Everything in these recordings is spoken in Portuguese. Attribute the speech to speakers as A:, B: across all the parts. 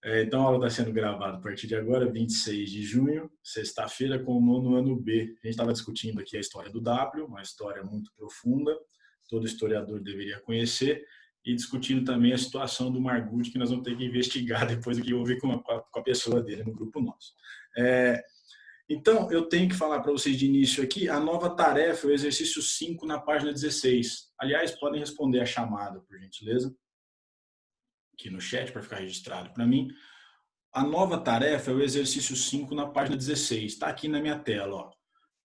A: Então a aula está sendo gravada a partir de agora, 26 de junho, sexta-feira, com o nono ano B. A gente estava discutindo aqui a história do W, uma história muito profunda, todo historiador deveria conhecer, e discutindo também a situação do Margutti, que nós vamos ter que investigar depois do que houve com a pessoa dele no grupo nosso. Então, eu tenho que falar para vocês de início aqui, a nova tarefa é o exercício 5 na página 16. Aliás, podem responder a chamada, por gentileza, aqui no chat, para ficar registrado para mim. A nova tarefa é o exercício 5 na página 16. Está aqui na minha tela, ó.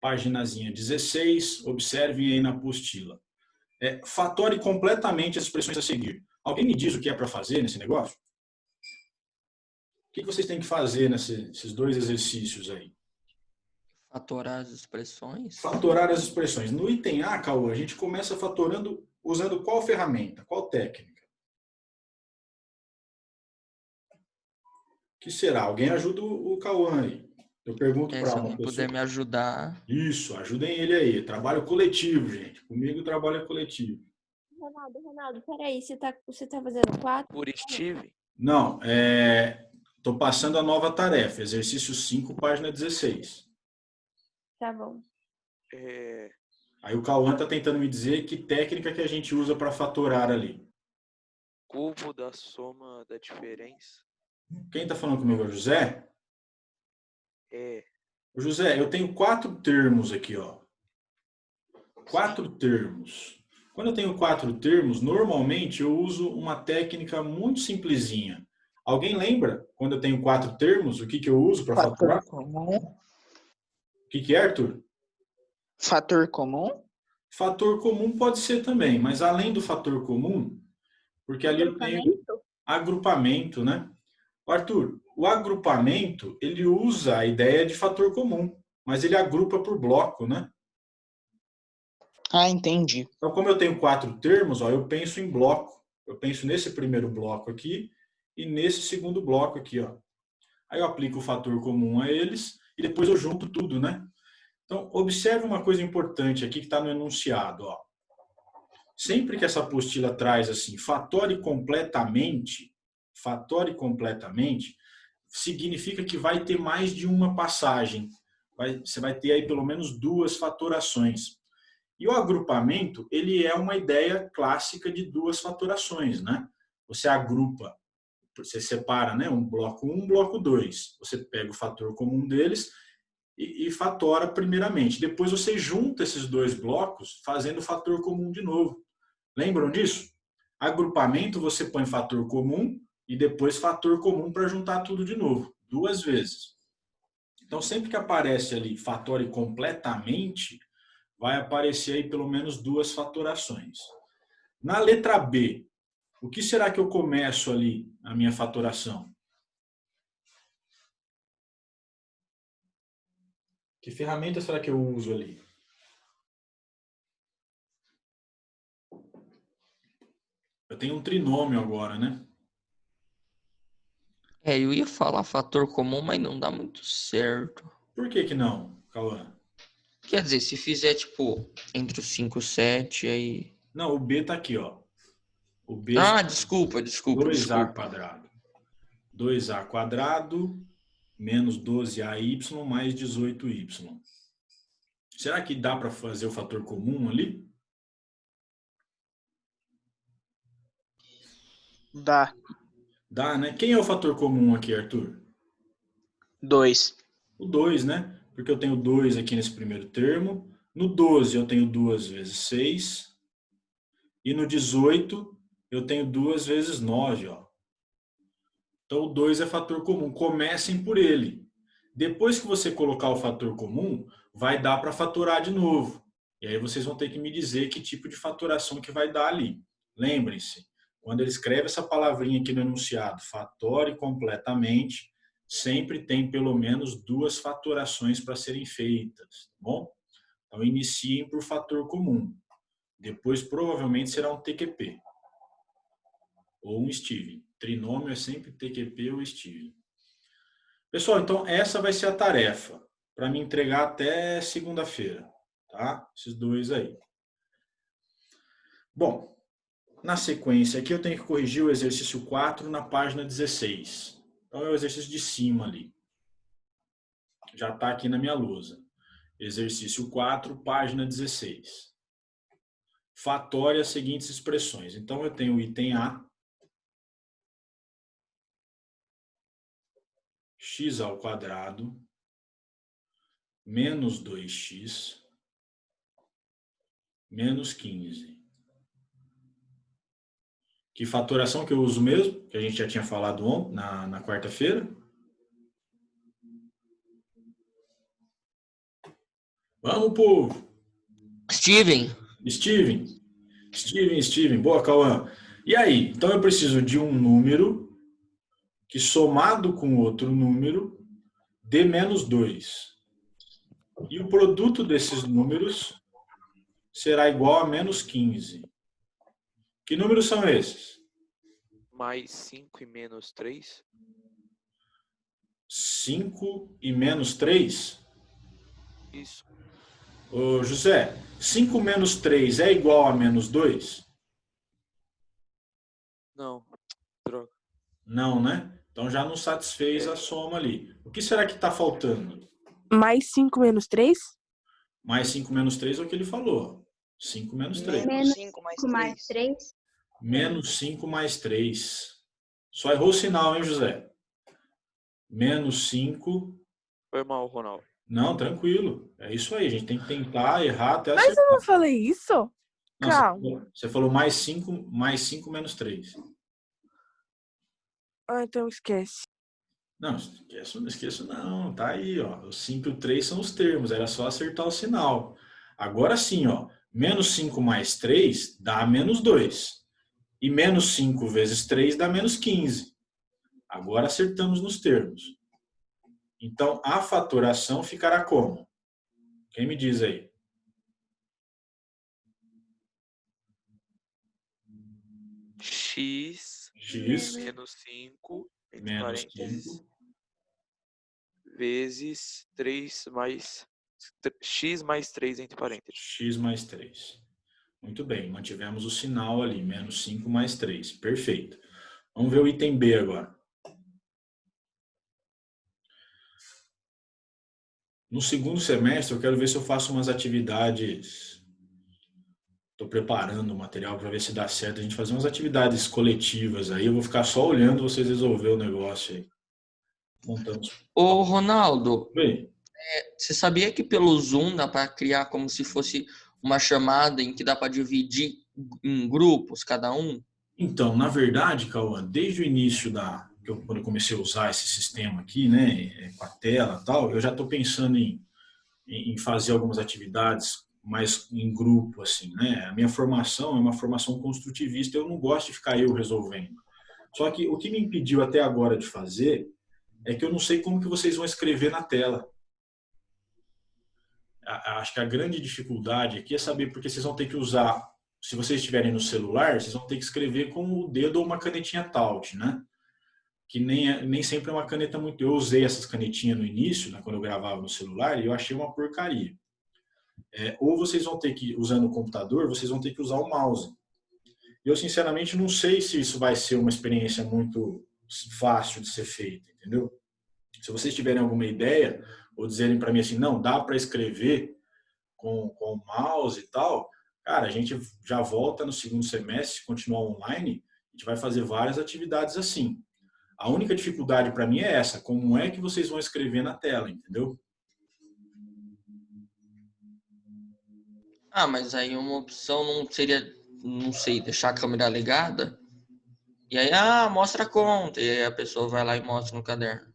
A: Paginazinha 16, observem aí na apostila. Fatore completamente as expressões a seguir. Alguém me diz o que é para fazer nesse negócio? O que vocês têm que fazer nesses dois exercícios aí?
B: Fatorar as expressões.
A: Fatorar as expressões. No item A, Cauã, a gente começa fatorando usando qual ferramenta, qual técnica? O que será? Alguém ajuda o Cauã aí. Eu pergunto para
B: Se
A: uma
B: alguém
A: pessoa.
B: puder me ajudar.
A: Isso, ajudem ele aí. Trabalho coletivo, gente. Comigo o trabalho é coletivo.
C: Ronaldo, peraí, você tá fazendo 4?
B: Por Steve?
A: Não, estou passando a nova tarefa, exercício 5, página 16.
C: Tá bom.
A: Aí o Cauã está tentando me dizer que técnica que a gente usa para fatorar ali.
D: Cubo da soma da diferença.
A: Quem está falando comigo é o José?
D: É.
A: José, eu tenho 4 termos aqui, ó. 4 termos. Quando eu tenho 4 termos, normalmente eu uso uma técnica muito simplesinha. Alguém lembra, quando eu tenho 4 termos, o que eu uso para fatorar?
E: Fator comum.
A: O que é, Arthur?
E: Fator comum?
A: Fator comum pode ser também, mas além do fator comum, porque ali eu tenho agrupamento, né? Arthur, o agrupamento, ele usa a ideia de fator comum, mas ele agrupa por bloco, né?
E: Ah, entendi.
A: Então, como eu tenho 4 termos, ó, eu penso em bloco. Eu penso nesse primeiro bloco aqui e nesse segundo bloco aqui, ó. Aí eu aplico o fator comum a eles e depois eu junto tudo, né? Então, observe uma coisa importante aqui que está no enunciado, ó. Sempre que essa apostila traz assim, fatore completamente, significa que vai ter mais de uma passagem. Você vai ter aí pelo menos 2 fatorações. E o agrupamento, ele é uma ideia clássica de 2 fatorações, né? Você agrupa, você separa, né, um bloco 1, um bloco 2. Você pega o fator comum deles e fatora primeiramente. Depois você junta esses 2 blocos fazendo o fator comum de novo. Lembram disso? Agrupamento, você põe fator comum e depois fator comum para juntar tudo de novo, 2 vezes. Então, sempre que aparece ali fatore completamente, vai aparecer aí pelo menos 2 fatorações. Na letra B, o que será que eu começo ali a minha fatoração? Que ferramenta será que eu uso ali? Eu tenho um trinômio agora, né?
B: Eu ia falar fator comum, mas não dá muito certo.
A: Por que não, Cauã?
B: Quer dizer, se fizer, tipo, entre os 5 e 7, aí...
A: Não, o B tá aqui, ó. O B
B: desculpa.
A: 2A quadrado. 2A quadrado menos 12AY mais 18Y. Será que dá para fazer o fator comum ali?
E: Dá.
A: Dá, né? Quem é o fator comum aqui, Arthur?
E: 2.
A: O 2, né? Porque eu tenho 2 aqui nesse primeiro termo. No 12 eu tenho 2 vezes 6. E no 18 eu tenho 2 vezes 9, ó. Então o 2 é fator comum. Comecem por ele. Depois que você colocar o fator comum, vai dar para fatorar de novo. E aí vocês vão ter que me dizer que tipo de fatoração que vai dar ali. Lembrem-se, quando ele escreve essa palavrinha aqui no enunciado, fatore completamente, sempre tem pelo menos 2 fatorações para serem feitas, tá bom? Então iniciem por fator comum. Depois provavelmente será um TQP. Ou um Steven. Trinômio é sempre TQP ou Steven. Pessoal, então essa vai ser a tarefa para me entregar até segunda-feira, tá? Esses 2 aí. Bom, na sequência aqui eu tenho que corrigir o exercício 4 na página 16, Então é o exercício de cima ali. Já está aqui na minha lousa. Exercício 4, página 16. Fatória as seguintes expressões. Então eu tenho o item A, x ao quadrado, menos 2x, menos 15. Que fatoração que eu uso mesmo? Que a gente já tinha falado ontem, na quarta-feira. Vamos, povo!
B: Steven,
A: Steven. Boa, Cauã. E aí? Então eu preciso de um número que somado com outro número dê menos 2. E o produto desses números será igual a menos 15. Que números são esses?
D: Mais 5 e menos 3.
A: 5 e menos 3?
D: Isso.
A: Ô, José, 5 menos 3 é igual a menos 2?
D: Não. Droga.
A: Não, né? Então já não satisfez a soma ali. O que será que está faltando?
F: Mais 5 menos 3?
A: Mais 5 menos 3 é o que ele falou. 5 menos 3.
G: Menos 5 mais 3.
A: Menos 5 mais 3. Só errou o sinal, hein, José? Menos 5.
D: Foi mal, Ronaldo.
A: Não, tranquilo. É isso aí. A gente tem que tentar errar até
F: Mas
A: acertar.
F: eu não falei isso?
A: Não,
F: Calma.
A: você falou mais 5 menos 3.
F: Ah, então esquece.
A: Não esqueço não. Tá aí, ó. O 5 e o 3 são os termos. Era só acertar o sinal. Agora sim, ó. Menos 5 mais 3 dá menos 2. E menos 5 vezes 3 dá menos 15. Agora acertamos nos termos. Então, a fatoração ficará como? Quem me diz aí?
D: X
A: X
D: menos 5, entre
A: menos
D: parênteses,
A: 5
D: vezes 3 mais... X mais 3, entre parênteses.
A: x mais 3. Muito bem, mantivemos o sinal ali, menos 5 mais 3. Perfeito. Vamos ver o item B agora. No segundo semestre, eu quero ver se eu faço umas atividades. Estou preparando o material para ver se dá certo. A gente fazer umas atividades coletivas aí. Eu vou ficar só olhando vocês resolver o negócio aí. Montamos.
B: ô Ronaldo,
A: Bem,
B: você sabia que pelo Zoom dá para criar como se fosse uma chamada em que dá para dividir em grupos, cada um?
A: então, na verdade, Cauã, desde o início quando eu comecei a usar esse sistema aqui, né, com a tela e tal, eu já estou pensando em fazer algumas atividades mais em grupo, assim, né? A minha formação é uma formação construtivista, eu não gosto de ficar eu resolvendo. Só que o que me impediu até agora de fazer é que eu não sei como que vocês vão escrever na tela. Acho que a grande dificuldade aqui é saber, porque vocês vão ter que usar, se vocês estiverem no celular, vocês vão ter que escrever com o dedo ou uma canetinha Taut, né? Que nem sempre é uma caneta muito... Eu usei essas canetinhas no início, né, quando eu gravava no celular, e eu achei uma porcaria. Ou vocês vão ter que, usando o computador, vocês vão ter que usar o mouse. Eu, sinceramente, não sei se isso vai ser uma experiência muito fácil de ser feita, entendeu? Se vocês tiverem alguma ideia, ou dizerem para mim assim, não, dá para escrever com o mouse e tal, cara, a gente já volta no segundo semestre, se continuar online, a gente vai fazer várias atividades assim. A única dificuldade para mim é essa, como é que vocês vão escrever na tela, entendeu?
B: Ah, mas aí uma opção não seria, não sei, deixar a câmera ligada? E aí, mostra a conta. E aí a pessoa vai lá e mostra no caderno.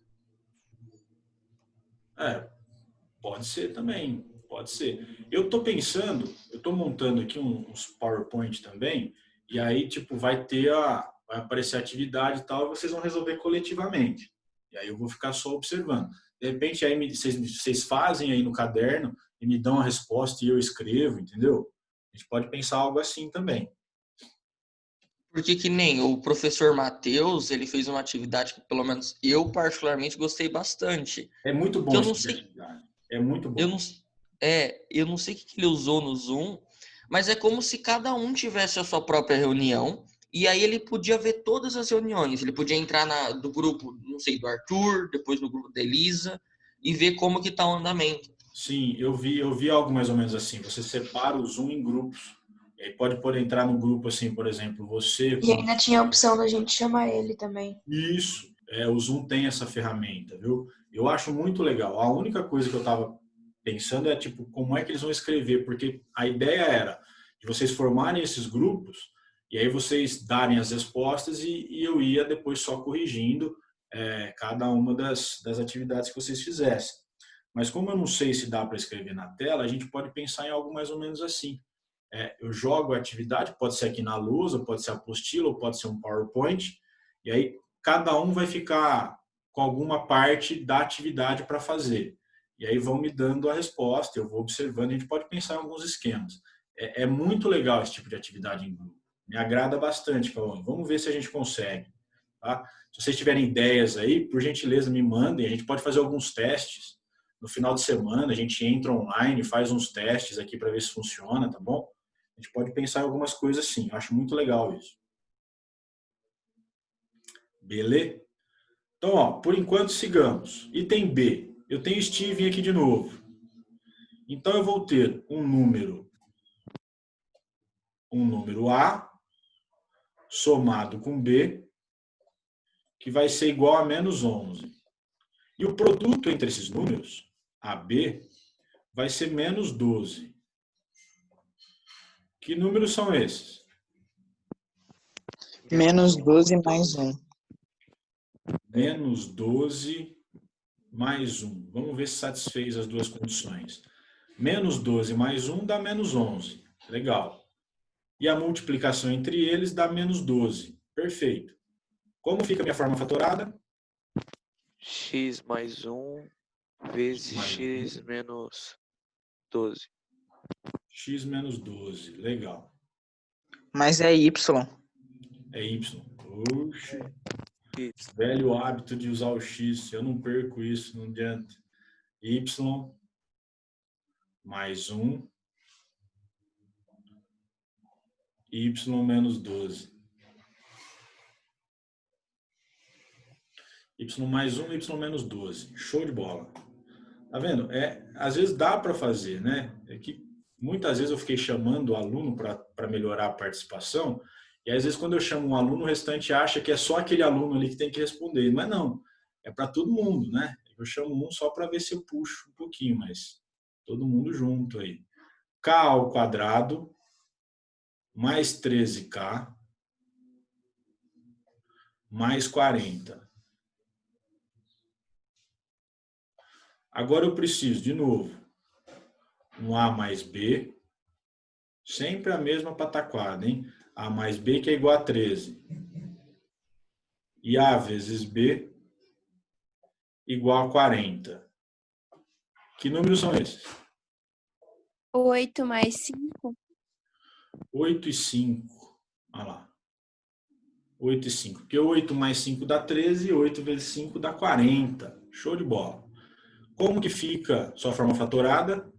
A: Pode ser também, pode ser. Eu estou pensando, eu estou montando aqui uns PowerPoint também, e aí, tipo, vai aparecer a atividade e tal, e vocês vão resolver coletivamente. E aí eu vou ficar só observando. De repente, aí vocês fazem aí no caderno e me dão a resposta e eu escrevo, entendeu? A gente pode pensar algo assim também.
B: Porque que nem o professor Matheus, ele fez uma atividade que, pelo menos, eu particularmente gostei bastante.
A: É muito bom
B: Eu não
A: essa
B: sei,
A: atividade. É muito bom.
B: eu não sei o que ele usou no Zoom, mas é como se cada um tivesse a sua própria reunião E aí ele podia ver todas as reuniões. Ele podia entrar do grupo, não sei, do Arthur, depois no grupo da Elisa, e ver como que tá o andamento.
A: Sim, eu vi algo mais ou menos assim. Você separa o Zoom em grupos. E aí pode entrar no grupo assim, por exemplo, você
G: E ainda tinha a opção da gente chamar ele também.
A: Isso, o Zoom tem essa ferramenta, viu? Eu acho muito legal. A única coisa que eu estava pensando é, tipo, como é que eles vão escrever, porque a ideia era de vocês formarem esses grupos e aí vocês darem as respostas e eu ia depois só corrigindo cada uma das atividades que vocês fizessem. Mas como eu não sei se dá para escrever na tela, a gente pode pensar em algo mais ou menos assim. Eu jogo a atividade, pode ser aqui na lousa, pode ser apostila, ou pode ser um PowerPoint, e aí cada um vai ficar com alguma parte da atividade para fazer. E aí vão me dando a resposta, eu vou observando, a gente pode pensar em alguns esquemas. É muito legal esse tipo de atividade em grupo. Me agrada bastante, Cauã. Vamos ver se a gente consegue. Tá? Se vocês tiverem ideias aí, por gentileza, me mandem. A gente pode fazer alguns testes. No final de semana, a gente entra online, faz uns testes aqui para ver se funciona, tá bom? A gente pode pensar em algumas coisas assim. Eu acho muito legal isso. Beleza? Então, ó, por enquanto, sigamos. Item B. Eu tenho Steven aqui de novo. Então, eu vou ter um número A somado com B, que vai ser igual a menos 11. E o produto entre esses números, AB, vai ser menos 12. Que números são esses?
E: Menos 12 mais 1.
A: Menos 12 mais 1. Vamos ver se satisfez as duas condições. Menos 12 mais 1 dá menos 11. Legal. E a multiplicação entre eles dá menos 12. Perfeito. Como fica a minha forma fatorada?
D: X mais 1 vezes x menos 12.
A: X menos 12. Legal.
E: Mas é Y.
A: É Y. Oxe. Velho hábito de usar o X. Eu não perco isso, não adianta. Y mais 1. Y menos 12. Y mais 1, Y menos 12. Show de bola. Tá vendo? Às vezes dá para fazer, né? É que muitas vezes eu fiquei chamando o aluno para melhorar a participação, e às vezes quando eu chamo um aluno, o restante acha que é só aquele aluno ali que tem que responder. Não é não. É para todo mundo, né? Eu chamo um só para ver se eu puxo um pouquinho, mas todo mundo junto aí. K ao quadrado mais 13K mais 40. Agora eu preciso, de novo, um A mais B, sempre a mesma pataquada, hein? A mais B que é igual a 13. E A vezes B igual a 40. Que números são esses?
C: 8 mais 5.
A: 8 e 5. Olha lá. 8 e 5. Porque 8 mais 5 dá 13 e 8 vezes 5 dá 40. Show de bola. Como que fica sua forma fatorada?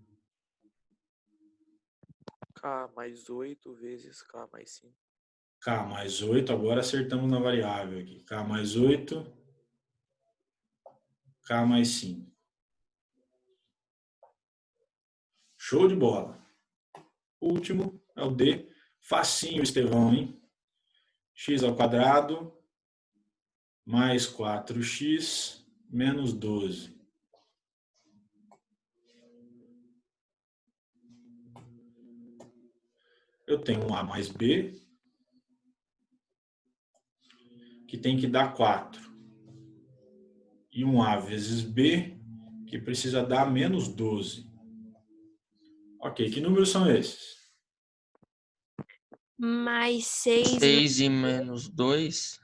D: K mais 8 vezes K mais 5.
A: K mais 8, agora acertamos na variável aqui. K mais 8, K mais 5. Show de bola. O último é o D. Facinho, Estevão, hein? X ao quadrado mais 4x menos 12. Eu tenho um A mais B, que tem que dar 4. E um A vezes B, que precisa dar menos 12. Ok, que números são esses?
C: Mais 6.
B: 6 e menos 2.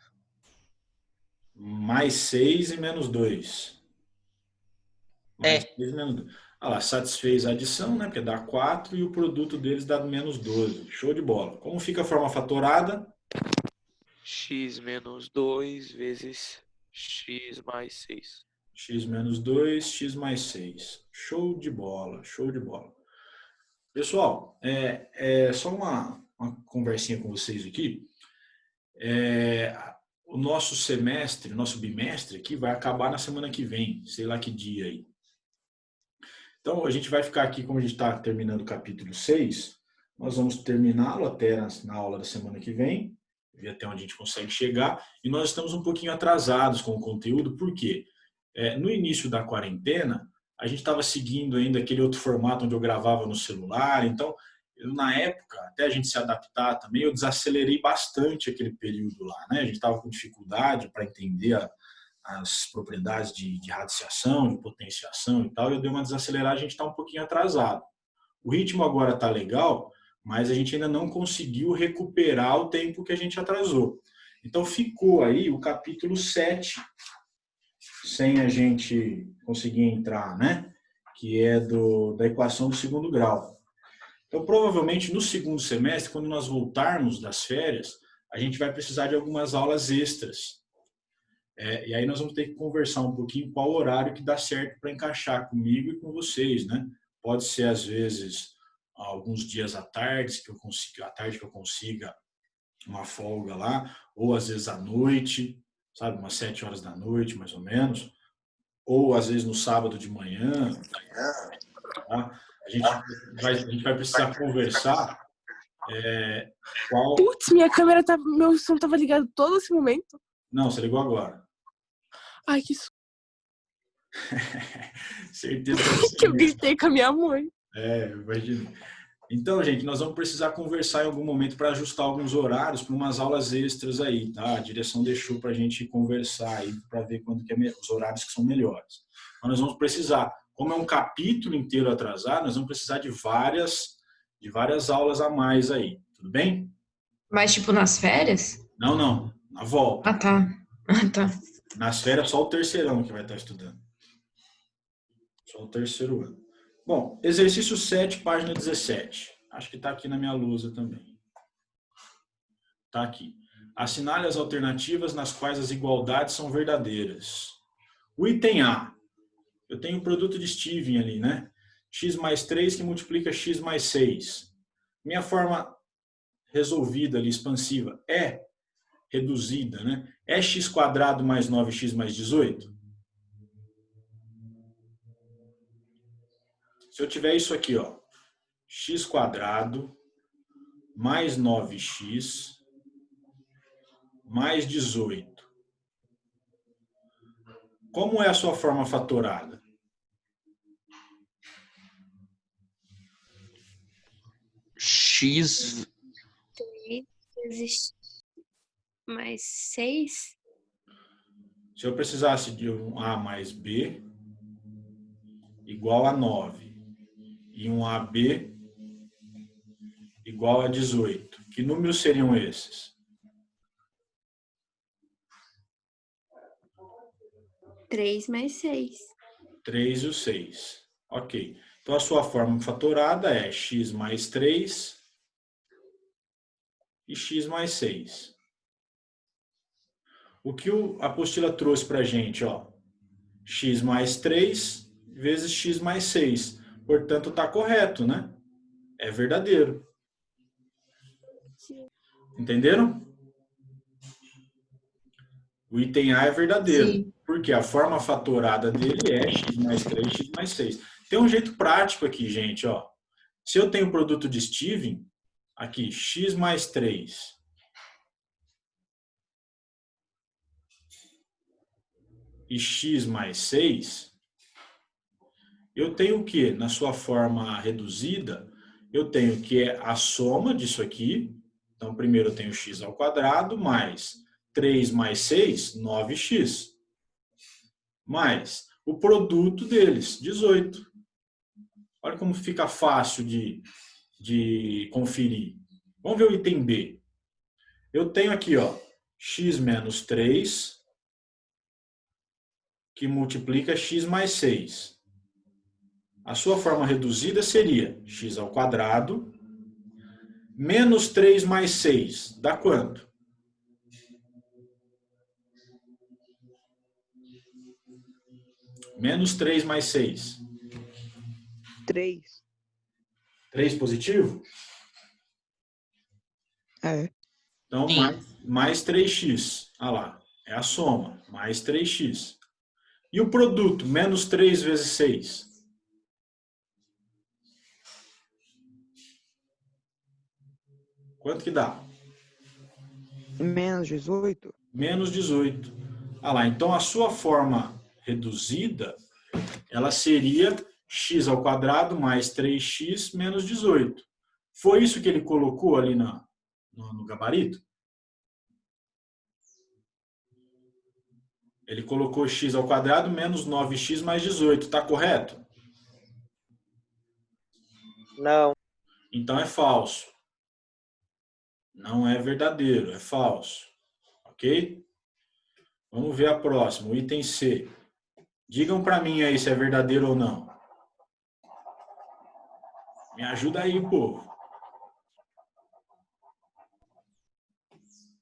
A: Mais 6 e menos 2. Mais 6 e menos 2. Olha lá, satisfez a adição, né? Porque dá 4 e o produto deles dá menos 12. Show de bola. Como fica a forma fatorada?
D: X menos 2 vezes x mais 6.
A: X menos 2, X mais 6. Show de bola, show de bola. Pessoal, só uma conversinha com vocês aqui. o nosso semestre, o nosso bimestre aqui vai acabar na semana que vem, sei lá que dia aí. Então, a gente vai ficar aqui, como a gente está terminando o capítulo 6, nós vamos terminá-lo até na aula da semana que vem, ver até onde a gente consegue chegar, e nós estamos um pouquinho atrasados com o conteúdo, por quê? No início da quarentena, a gente estava seguindo ainda aquele outro formato onde eu gravava no celular, então, na época, até a gente se adaptar também, eu desacelerei bastante aquele período lá, né? A gente estava com dificuldade para entender as propriedades de radiciação, de potenciação e tal, eu dei uma desacelerada, a gente está um pouquinho atrasado. O ritmo agora está legal, mas a gente ainda não conseguiu recuperar o tempo que a gente atrasou. Então ficou aí o capítulo 7, sem a gente conseguir entrar, né? Que é da equação do segundo grau. Então, provavelmente, no segundo semestre, quando nós voltarmos das férias, a gente vai precisar de algumas aulas extras. E aí nós vamos ter que conversar um pouquinho qual horário que dá certo para encaixar comigo e com vocês, né? Pode ser, às vezes, alguns dias à tarde que eu consiga uma folga lá, ou às vezes à noite, sabe, umas 7 horas da noite, mais ou menos, ou às vezes no sábado de manhã, tá? A gente vai precisar conversar qual...
F: Putz, meu som tava ligado todo esse momento.
A: Não, você ligou agora.
F: Ai, que
A: Certeza
F: que eu gritei com a minha mãe.
A: Imagina. Então, gente, nós vamos precisar conversar em algum momento para ajustar alguns horários para umas aulas extras aí, tá? A direção deixou para a gente conversar aí para ver quando que os horários que são melhores. Mas nós vamos precisar, como é um capítulo inteiro atrasado, nós vamos precisar de várias aulas a mais aí, tudo bem?
G: Mas, tipo, nas férias?
A: Não, na volta.
G: Ah, tá.
A: Nas férias, só o terceirão que vai estar estudando. Só o terceiro ano. Bom, exercício 7, página 17. Acho que está aqui na minha lousa também. Está aqui. Assinale as alternativas nas quais as igualdades são verdadeiras. O item A. Eu tenho o produto de Steven ali, né? X mais 3 que multiplica X mais 6. Minha forma resolvida ali, expansiva, é reduzida, né? É x quadrado mais 9x mais 18? Se eu tiver isso aqui, ó, x quadrado mais 9x mais 18. Como é a sua forma fatorada?
B: X
C: 3 vezes mais 6.
A: Se eu precisasse de um A mais B igual a 9 e um AB igual a 18, que números seriam esses?
C: 3 mais 6.
A: 3 e o 6. Ok. Então, a sua forma fatorada é x mais 3 e x mais 6. O que a apostila trouxe para a gente? Ó, x mais 3 vezes x mais 6. Portanto, está correto, né? É verdadeiro. Entenderam? O item A é verdadeiro.
G: Sim.
A: Porque a forma fatorada dele é x mais 3, x mais 6. Tem um jeito prático aqui, gente. Ó. Se eu tenho o produto de Steven, aqui, x mais 3 e x mais 6, eu tenho o quê? Na sua forma reduzida, eu tenho que é a soma disso aqui. Então, primeiro eu tenho x ao quadrado mais 3 mais 6, 9x. Mais o produto deles, 18. Olha como fica fácil de conferir. Vamos ver o item B. Eu tenho aqui, ó, x menos 3, que multiplica x mais 6. A sua forma reduzida seria x ao quadrado menos 3 mais 6. Dá quanto? Menos 3 mais 6.
E: 3.
A: 3 positivo?
E: É.
A: Então,
B: Sim.
A: mais 3x. Ah lá, é a soma, mais 3x. E o produto, menos 3 vezes 6. Quanto que dá?
E: Menos 18.
A: Menos 18. Ah lá, então a sua forma reduzida, ela seria x ao quadrado mais 3x menos 18. Foi isso que ele colocou ali no gabarito? Ele colocou x ao quadrado menos 9x mais 18. Está correto?
E: Não.
A: Então é falso. Não é verdadeiro, é falso. Ok? Vamos ver a próxima, o item C. Digam para mim aí se é verdadeiro ou não. Me ajuda aí, povo.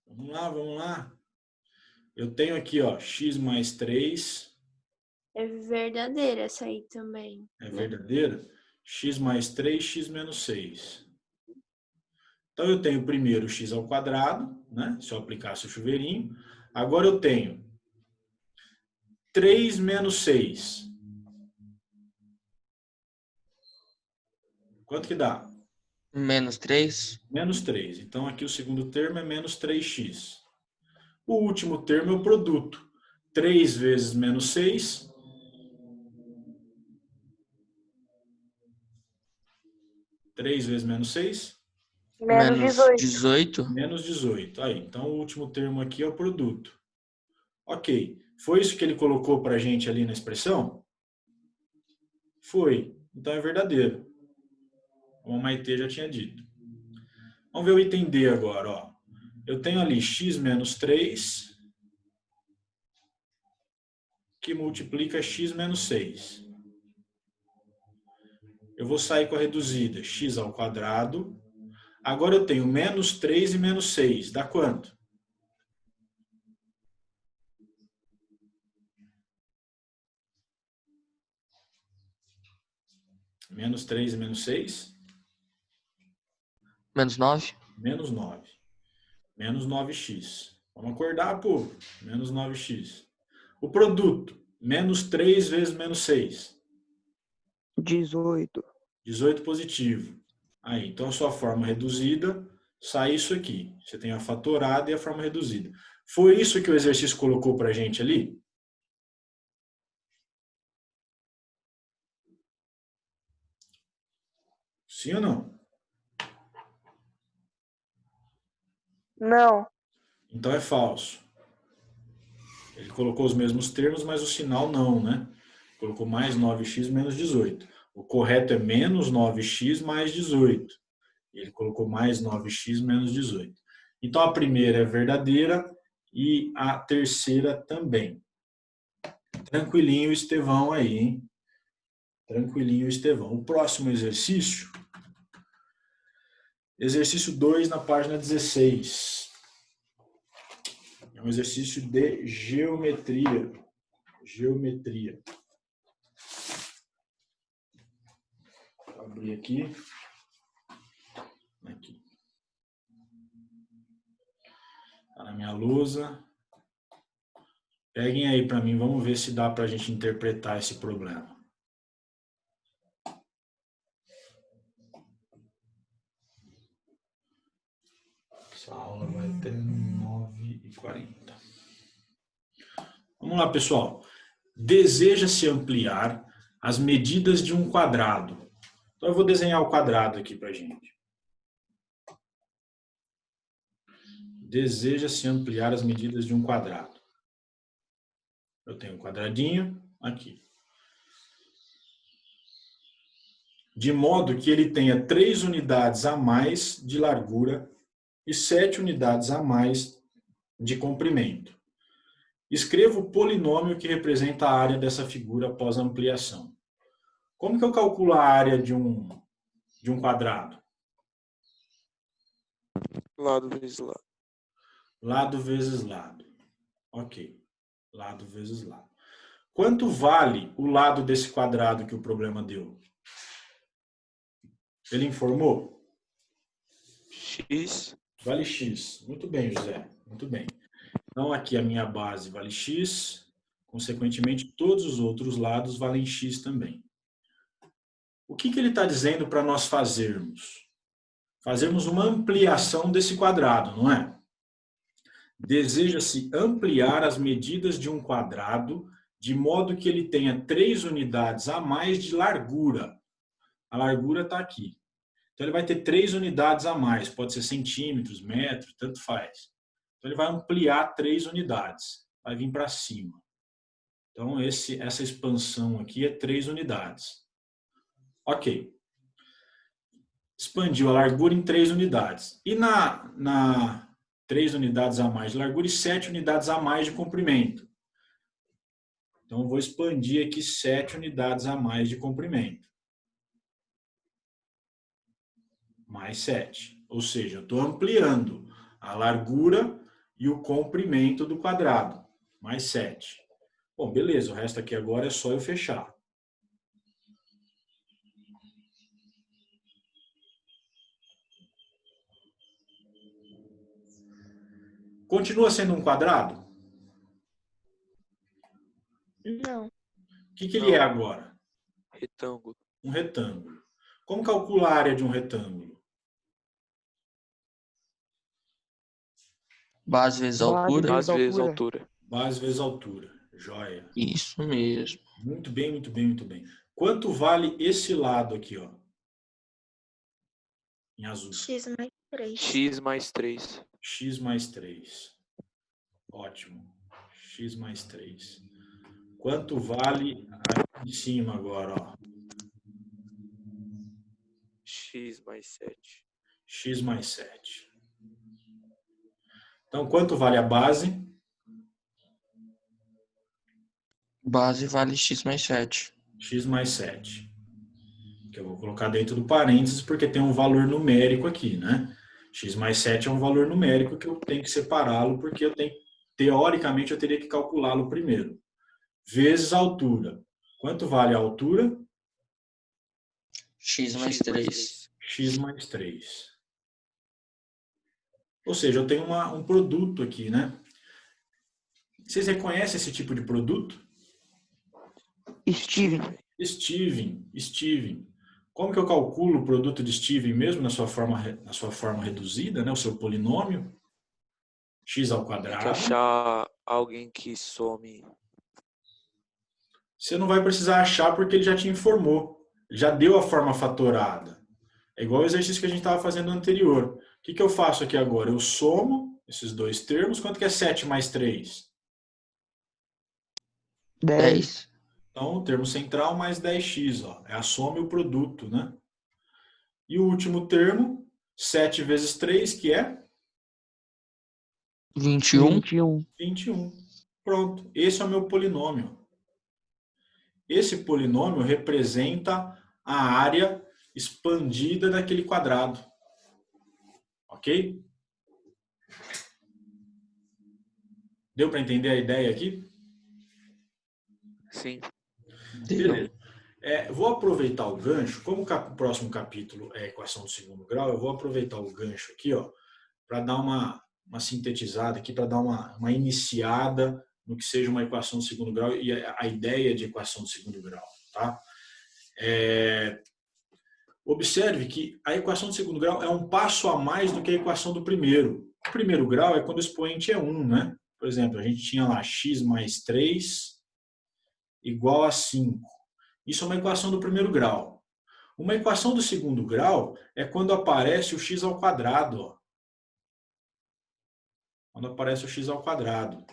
A: Vamos lá, vamos lá. Eu tenho aqui, ó, x mais 3.
C: É verdadeira essa aí também.
A: É verdadeira? X mais 3, x menos 6. Então, eu tenho primeiro x ao quadrado, né? Se eu aplicasse o chuveirinho. Agora eu tenho 3 menos 6. Quanto que dá?
B: Menos 3.
A: Menos 3. Então, aqui o segundo termo é menos 3x. O último termo é o produto. 3 vezes menos 6. Três vezes menos 6.
B: Menos 18.
A: Menos 18. Aí, então o último termo aqui é o produto. Ok. Foi isso que ele colocou para a gente ali na expressão? Foi. Então é verdadeiro. Como a Maitê já tinha dito. Vamos ver o item D agora. Ó. Eu tenho ali x menos 3 que multiplica x menos 6. Eu vou sair com a reduzida. X ao quadrado. Agora eu tenho menos 3 e menos 6. Dá quanto? Menos 3 e menos 6?
B: Menos 9.
A: Menos 9. Menos 9x. Vamos acordar, pô. Menos 9x. O produto. Menos 3 vezes menos 6.
E: 18.
A: 18 positivo. Aí, então a sua forma reduzida sai isso aqui. Você tem a fatorada e a forma reduzida. Foi isso que o exercício colocou pra gente ali? Sim ou não?
F: Não.
A: Então é falso. Ele colocou os mesmos termos, mas o sinal não, né? Colocou mais 9x menos 18. O correto é menos 9x mais 18. Ele colocou mais 9x menos 18. Então a primeira é verdadeira e a terceira também. Tranquilinho o Estevão aí, hein? Tranquilinho o Estevão. O próximo exercício. Exercício 2 na página 16. É um exercício de geometria. Geometria. Vou abrir aqui. Aqui. Tá na minha lousa. Peguem aí para mim, vamos ver se dá para a gente interpretar esse problema. Essa aula vai até 9h40. Vamos lá, pessoal. Deseja-se ampliar as medidas de um quadrado. Então, eu vou desenhar o quadrado aqui para a gente. Deseja-se ampliar as medidas de um quadrado. Eu tenho um quadradinho aqui. De modo que ele tenha 3 unidades a mais de largura e 7 unidades a mais de comprimento. Escreva o polinômio que representa a área dessa figura após a ampliação. Como que eu calculo a área de um quadrado?
D: Lado vezes lado.
A: Lado vezes lado. Ok. Lado vezes lado. Quanto vale o lado desse quadrado que o problema deu? Ele informou?
D: X
A: Vale x. Muito bem, José. Muito bem. Então, aqui a minha base vale x. Consequentemente, todos os outros lados valem x também. O que ele está dizendo para nós fazermos? Fazermos uma ampliação desse quadrado, não é? Deseja-se ampliar as medidas de um quadrado de modo que ele tenha 3 unidades a mais de largura. A largura está aqui. Então, ele vai ter 3 unidades a mais. Pode ser centímetros, metros, tanto faz. Então, ele vai ampliar 3 unidades. Vai vir para cima. Então, essa expansão aqui é 3 unidades. Ok. Expandiu a largura em 3 unidades. E na 3 unidades a mais de largura e 7 unidades a mais de comprimento. Então, eu vou expandir aqui 7 unidades a mais de comprimento. Mais 7. Ou seja, eu estou ampliando a largura e o comprimento do quadrado. Mais 7. Bom, beleza. O resto aqui agora é só eu fechar. Continua sendo um quadrado?
C: Não.
A: O que ele é agora?
D: Retângulo.
A: Um retângulo. Como calcula a área de um retângulo?
B: Base vezes altura.
D: Base vezes altura.
A: Base vezes altura. Joia.
B: Isso mesmo.
A: Muito bem, muito bem, muito bem. Quanto vale esse lado aqui, ó? Em azul.
C: X mais 3.
D: X mais 3.
A: X mais 3. Ótimo. X mais 3. Quanto vale aqui em cima agora, ó?
D: X mais 7.
A: X mais 7. Então, quanto vale a base?
B: Base vale x mais 7.
A: X mais 7. Que eu vou colocar dentro do parênteses porque tem um valor numérico aqui, né? X mais 7 é um valor numérico que eu tenho que separá-lo porque teoricamente eu teria que calculá-lo primeiro. Vezes a altura. Quanto vale a altura?
B: X mais 3.
A: X mais 3. Ou seja, eu tenho um produto aqui, né? Vocês reconhecem esse tipo de produto? Steven. Como que eu calculo o produto de Steven mesmo na sua forma reduzida, né? O seu polinômio? X ao
D: Tem que
A: quadrado.
D: achar alguém que some.
A: Você não vai precisar achar porque ele já te informou. Ele já deu a forma fatorada. É igual o exercício que a gente estava fazendo anterior. O que eu faço aqui agora? Eu somo esses dois termos. Quanto que é 7 mais 3?
B: 10.
A: Então, o termo central mais 10x. Ó, é a soma e o produto, né? E o último termo, 7 vezes 3, que é?
B: 21.
A: 21. Pronto. Esse é o meu polinômio. Esse polinômio representa a área expandida daquele quadrado. Ok? Deu para entender a ideia aqui?
D: Sim.
A: Beleza. Vou aproveitar o gancho, como o próximo capítulo é a equação do segundo grau, eu vou aproveitar o gancho aqui, ó, para dar uma sintetizada aqui, para dar uma iniciada no que seja uma equação do segundo grau e a ideia de equação do segundo grau, tá? Observe que a equação do segundo grau é um passo a mais do que a equação do primeiro. O primeiro grau é quando o expoente é 1, né? Por exemplo, a gente tinha lá x mais 3 igual a 5. Isso é uma equação do primeiro grau. Uma equação do segundo grau é quando aparece o x ao quadrado. Ó. Quando aparece o x ao quadrado.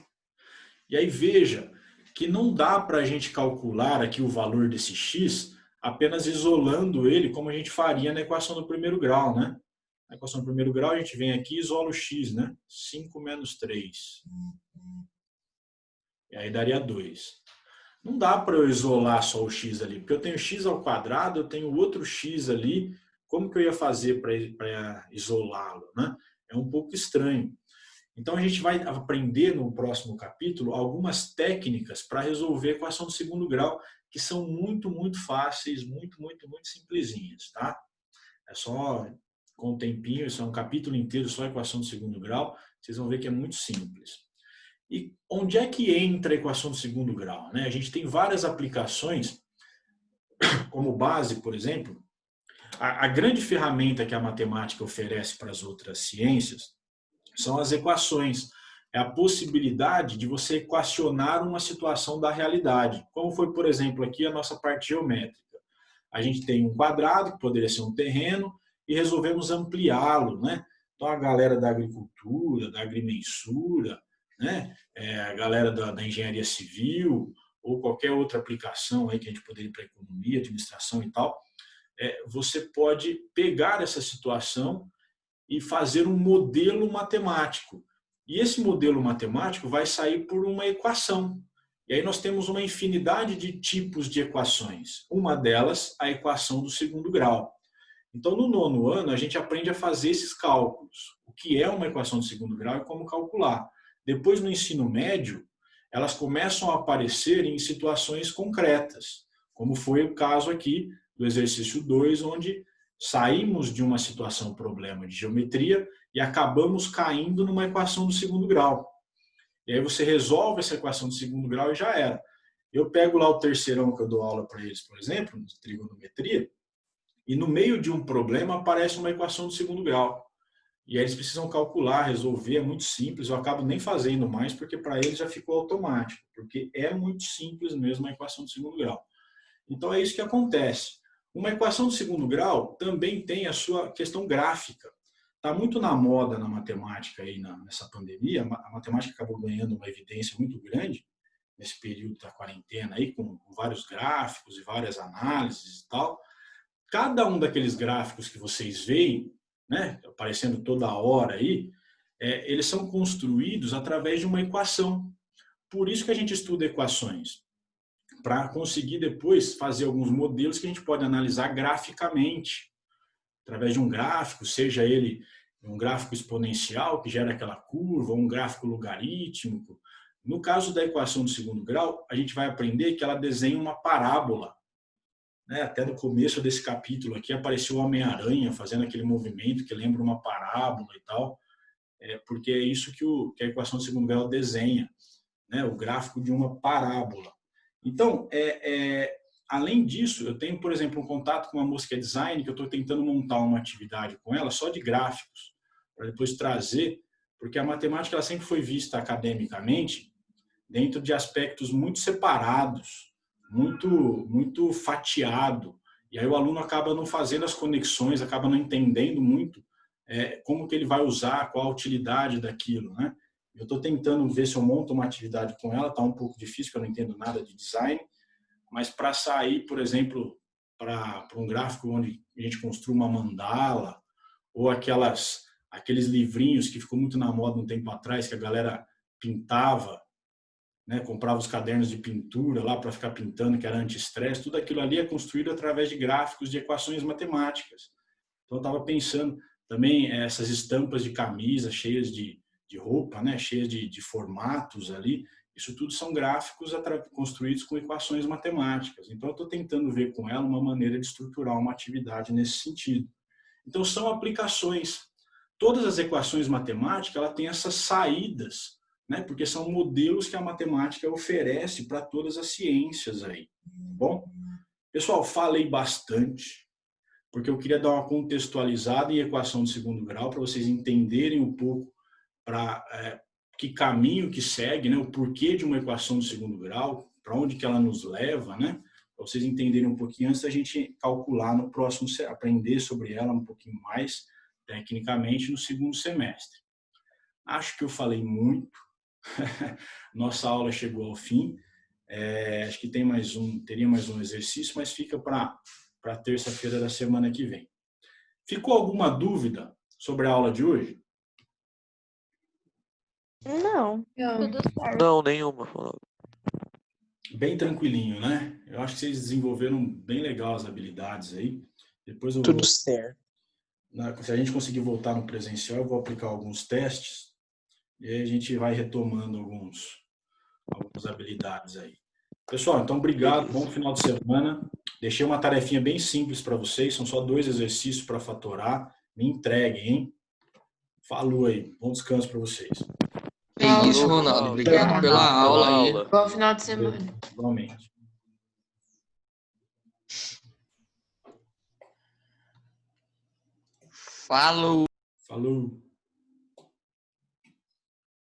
A: E aí veja que não dá para a gente calcular aqui o valor desse x apenas isolando ele como a gente faria na equação do primeiro grau, né? Na equação do primeiro grau a gente vem aqui e isola o x, né? 5 menos 3. E aí daria 2. Não dá para eu isolar só o x ali, porque eu tenho x ao quadrado, eu tenho outro x ali, como que eu ia fazer para isolá-lo, né? É um pouco estranho. Então a gente vai aprender no próximo capítulo algumas técnicas para resolver a equação do segundo grau, que são muito, muito fáceis, muito, muito, muito simplesinhas, tá? É só com o tempinho, isso é um capítulo inteiro só equação do segundo grau, vocês vão ver que é muito simples. E onde é que entra a equação do segundo grau, né? A gente tem várias aplicações, como base, por exemplo, a grande ferramenta que a matemática oferece para as outras ciências são as equações. É a possibilidade de você equacionar uma situação da realidade, como foi, por exemplo, aqui a nossa parte geométrica. A gente tem um quadrado, que poderia ser um terreno, e resolvemos ampliá-lo, né? Então, a galera da agricultura, da agrimensura, né? A galera da engenharia civil, ou qualquer outra aplicação aí que a gente poderia ir para economia, administração e tal, você pode pegar essa situação e fazer um modelo matemático. E esse modelo matemático vai sair por uma equação. E aí nós temos uma infinidade de tipos de equações. Uma delas, a equação do segundo grau. Então, no 9º ano, a gente aprende a fazer esses cálculos. O que é uma equação de segundo grau e como calcular. Depois, no ensino médio, elas começam a aparecer em situações concretas, como foi o caso aqui do exercício 2, onde saímos de uma situação problema de geometria e acabamos caindo numa equação do segundo grau. E aí você resolve essa equação do segundo grau e já era. Eu pego lá o terceirão que eu dou aula para eles, por exemplo, de trigonometria, e no meio de um problema aparece uma equação do segundo grau. E aí eles precisam calcular, resolver, é muito simples. Eu acabo nem fazendo mais, porque para eles já ficou automático, porque é muito simples mesmo a equação do segundo grau. Então é isso que acontece. Uma equação do segundo grau também tem a sua questão gráfica. Está muito na moda na matemática aí nessa pandemia. A matemática acabou ganhando uma evidência muito grande nesse período da quarentena aí, com vários gráficos e várias análises e tal. Cada um daqueles gráficos que vocês veem, né, aparecendo toda hora aí, eles são construídos através de uma equação. Por isso que a gente estuda equações, para conseguir depois fazer alguns modelos que a gente pode analisar graficamente, através de um gráfico, seja ele um gráfico exponencial, que gera aquela curva, ou um gráfico logarítmico. No caso da equação do segundo grau, a gente vai aprender que ela desenha uma parábola. Até no começo desse capítulo aqui apareceu o Homem-Aranha fazendo aquele movimento que lembra uma parábola e tal, porque é isso que a equação do segundo grau desenha, né? O gráfico de uma parábola. Então, além disso, eu tenho, por exemplo, um contato com uma moça que é design, que eu estou tentando montar uma atividade com ela só de gráficos, para depois trazer, porque a matemática ela sempre foi vista academicamente dentro de aspectos muito separados, muito fatiado, e aí o aluno acaba não fazendo as conexões, acaba não entendendo muito como que ele vai usar, qual a utilidade daquilo, né? Eu estou tentando ver se eu monto uma atividade com ela, está um pouco difícil, porque eu não entendo nada de design, mas para sair, por exemplo, para um gráfico onde a gente construa uma mandala, ou aqueles livrinhos que ficou muito na moda um tempo atrás, que a galera pintava, né, comprava os cadernos de pintura lá para ficar pintando, que era anti-estresse, tudo aquilo ali é construído através de gráficos, de equações matemáticas. Então eu estava pensando também essas estampas de camisa cheias de roupa, né, cheias de formatos ali, isso tudo são gráficos construídos com equações matemáticas. Então eu estou tentando ver com ela uma maneira de estruturar uma atividade nesse sentido. Então são aplicações. Todas as equações matemáticas ela tem essas saídas, né? Porque são modelos que a matemática oferece para todas as ciências aí. Bom, pessoal, falei bastante, porque eu queria dar uma contextualizada em equação de segundo grau, para vocês entenderem um pouco para que caminho que segue, né? O porquê de uma equação de segundo grau, para onde que ela nos leva, né? Para vocês entenderem um pouquinho antes da gente calcular no próximo, aprender sobre ela um pouquinho mais tecnicamente no segundo semestre. Acho que eu falei muito. Nossa aula chegou ao fim. Acho que teria mais um exercício, mas fica para terça-feira da semana que vem. Ficou alguma dúvida sobre a aula de hoje?
C: Não, tudo certo.
D: Não, nenhuma.
A: Bem tranquilinho, né? Eu acho que vocês desenvolveram bem legal as habilidades aí. Depois eu
E: Tudo certo.
A: Se a gente conseguir voltar no presencial, eu vou aplicar alguns testes e aí a gente vai retomando algumas habilidades aí. Pessoal, então obrigado, bom final de semana. Deixei uma tarefinha bem simples para vocês, são só 2 exercícios para fatorar. Me entreguem, hein? Falou aí. Bom descanso para vocês.
B: É isso,
D: Falou,
B: Ronaldo.
D: Ronaldo.
B: Obrigado pela aula aí.
G: Bom final de semana.
A: Igualmente.
B: Falou.
A: Falou.